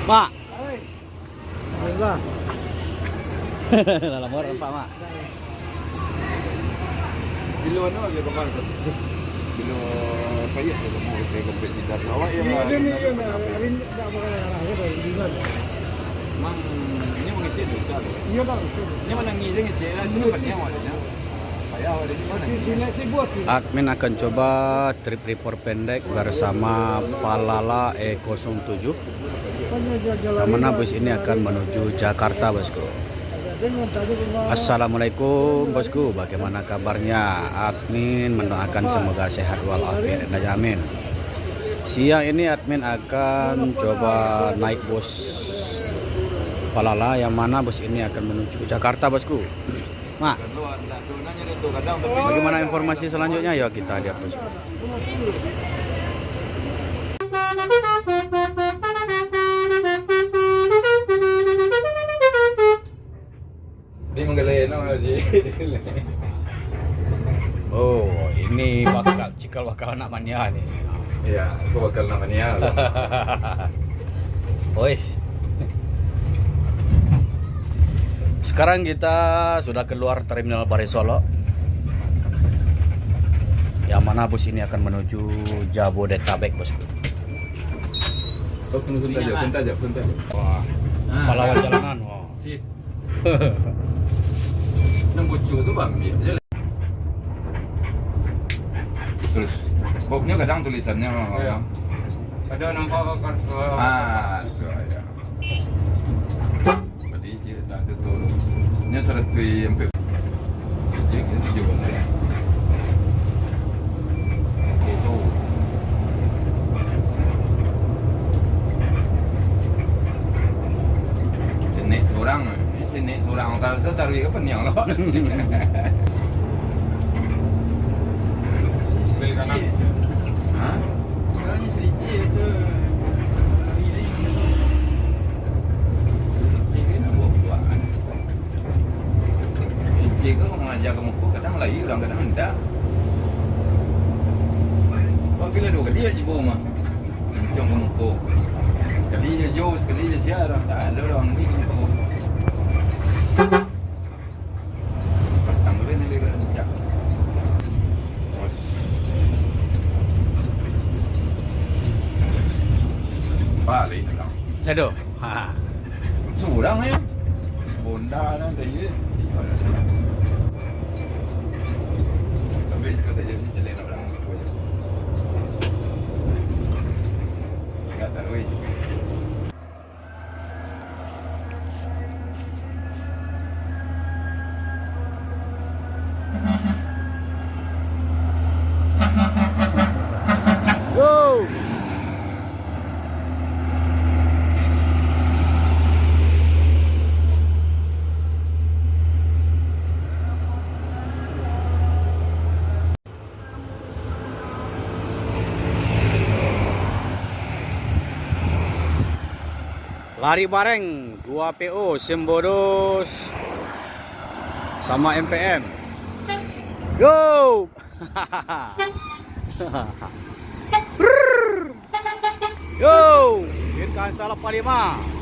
Mak. Enggak. Dalam orang Pak, Mak. Bilo ano lagi kemarin tuh? Bilo kaya sa mo kay kompetitor. Awak yang Ini enggak bakal arahnya dari Dinan. mang ini mengecil dosa. Iya bang. Ini mana ngijeng ngecil lah itu kan yang ada. Kayak ada di mana? Di sini sih buat. Admin akan coba trip report pendek bersama Palala E07. Yang mana bus ini akan menuju Jakarta, bosku. Assalamualaikum, bosku. Bagaimana kabarnya? Admin mendoakan semoga sehat walafiat dan amin. Siang ini admin akan coba naik bus Palala, yang mana bus ini akan menuju Jakarta, bosku. Mak, bagaimana informasi selanjutnya? Ya kita lihat, bosku. Di Manggalena aja. Oh, ini bakal cikal bakal anak mania nih. Iya, aku bakal namanya. Woi. Sekarang kita sudah keluar terminal Bare Solo. Yang mana bus ini akan menuju Jabodetabek, bosku. Oh, punta aja. Wah, pahlawan jalanan. Wah. Sip. Nembucu tuh bang, terus boxnya kadang tulisannya ya. Ada nampak kartu. Itu ya. Tadi cerita itu tuh. Nya seret ke sampai sejak itu juga ya. Itu. Sini seorang taruh ke penyang loh. Sebelah kanan. Hah? Soalnya selici itu. Cik nak buat-buatan. Cik tu mengajak ke muka kadang lagi orang kadang hendak. Kau bila dua kali aja bawa mah. Mencong ke muka. Sekali je jauh, sekali je siarah. Tak ada orang ni. Pertama kali ni lekat mencak. Balik orang. Aduh. Ha. Seorang ya. Bonda dan tadi. Tapi sekarang tak jadi celek nak orang sekolah. Ingat tak oi. Go. Lari bareng 2 PO Simbodos sama MPM. Go. Go. Irkan salah 45.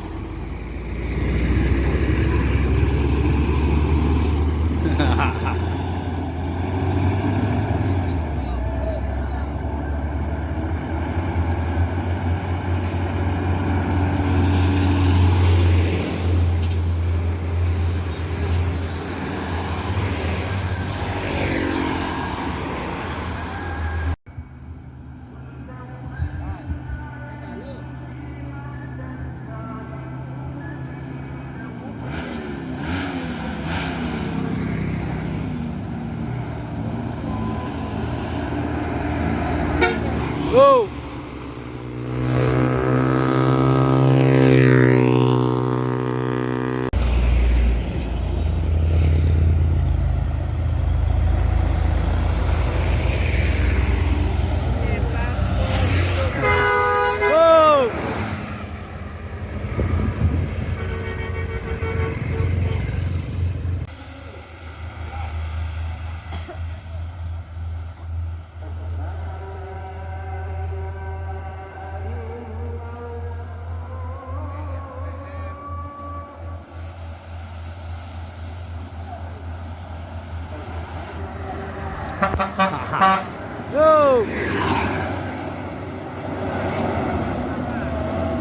Yo.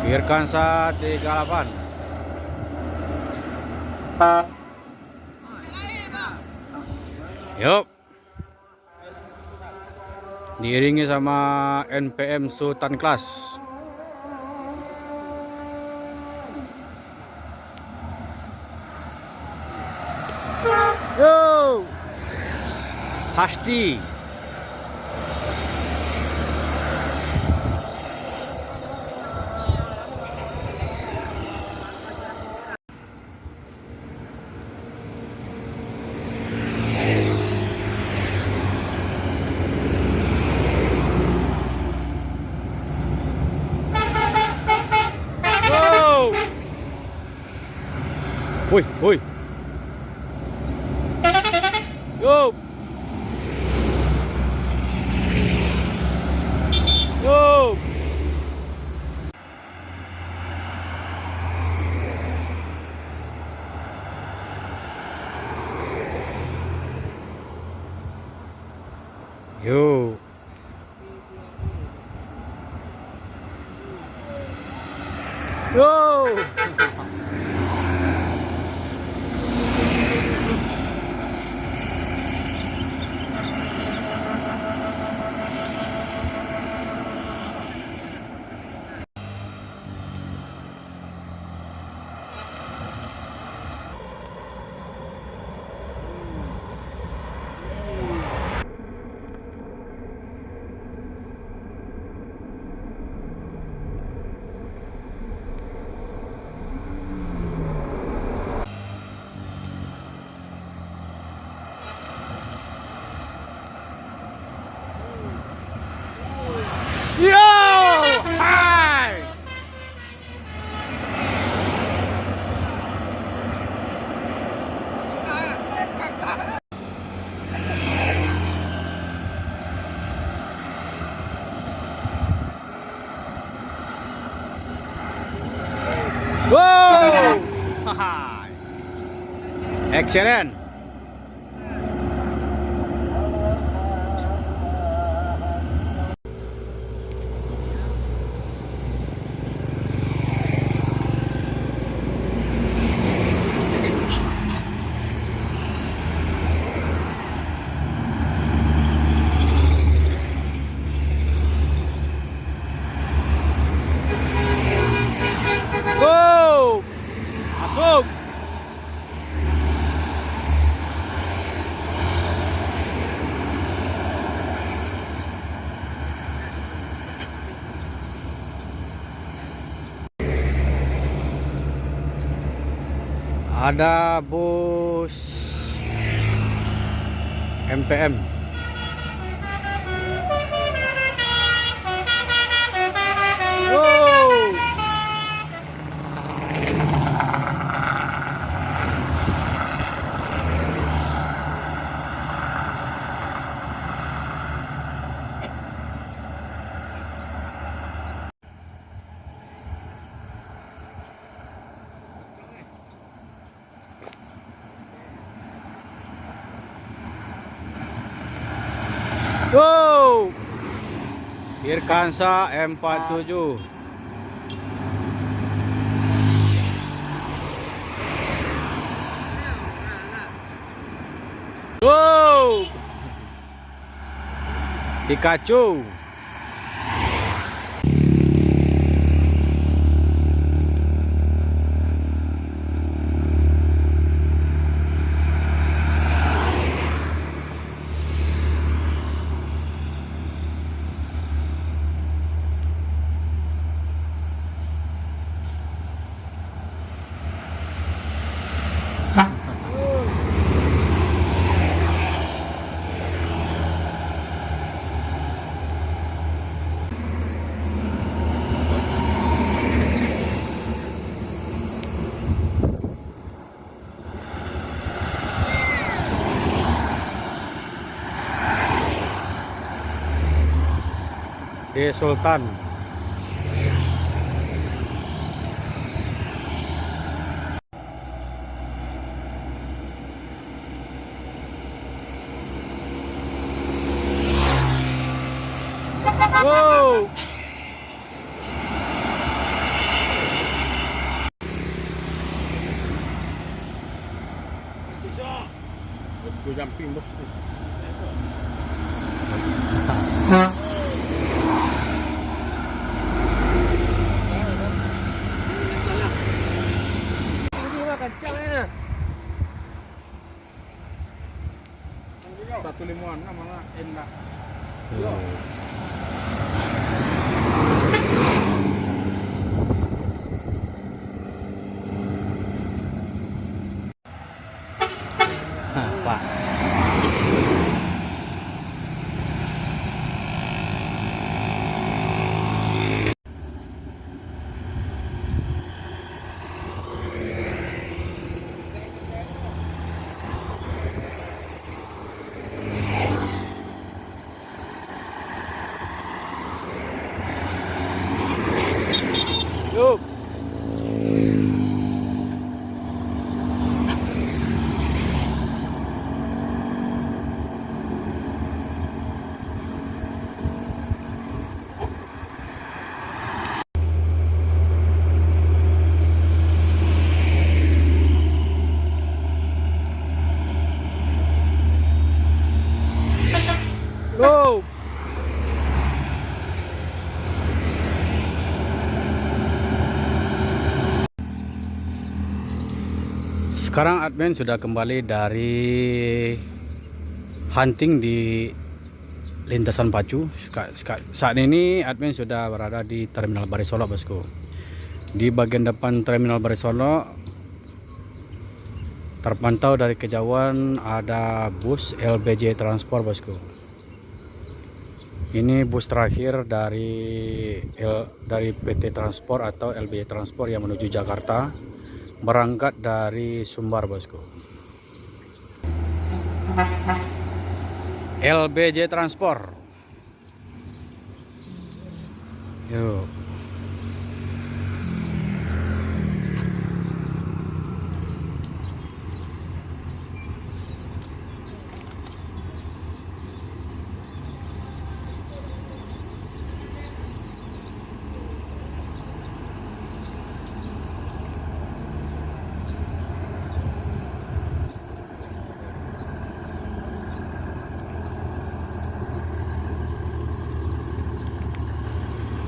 Firkansa 38. Yuk. Diiringi sama NPM Sultan Class. Yo. Pasti. Woi, woi. Yo. Yo. Yo. Yo. Yo! Hai! Go! Hai! Excellent! Go! Masuk! Ada bus MPM. Wow. Go! Firkansa M47. Go! Pikachu. Di Sultan. Wow. Aku jumping bos. Ini mah kencangnya. 156 malah enak. Hah, Pak. Yuk. Go. Sekarang admin sudah kembali dari hunting di lintasan Pacu. Saat ini admin sudah berada di Terminal Barisolo, bosku. Di bagian depan Terminal Barisolo terpantau dari kejauhan ada bus LBJ Transport, bosku. Ini bus terakhir dari PT Transport atau LBJ Transport yang menuju Jakarta, berangkat dari Sumbar, bosku. LBJ Transport. Yuk.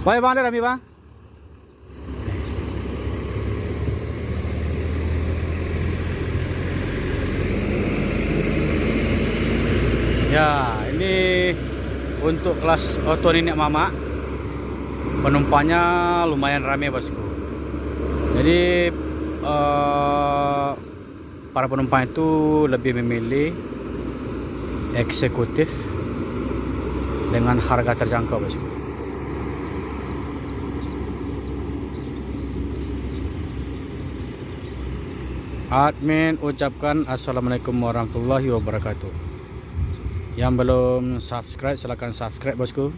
Baik bang, Rami bang. Ya, ini untuk kelas oto nenek mama. Penumpangnya lumayan ramai, bosku. Jadi para penumpang itu lebih memilih eksekutif dengan harga terjangkau, bosku. Admin ucapkan assalamualaikum warahmatullahi wabarakatuh. Yang belum subscribe silahkan subscribe, bosku,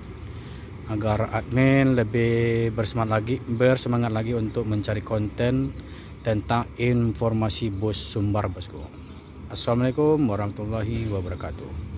agar admin lebih bersemangat lagi untuk mencari konten tentang informasi bus Sumbar, bosku. Assalamualaikum warahmatullahi wabarakatuh.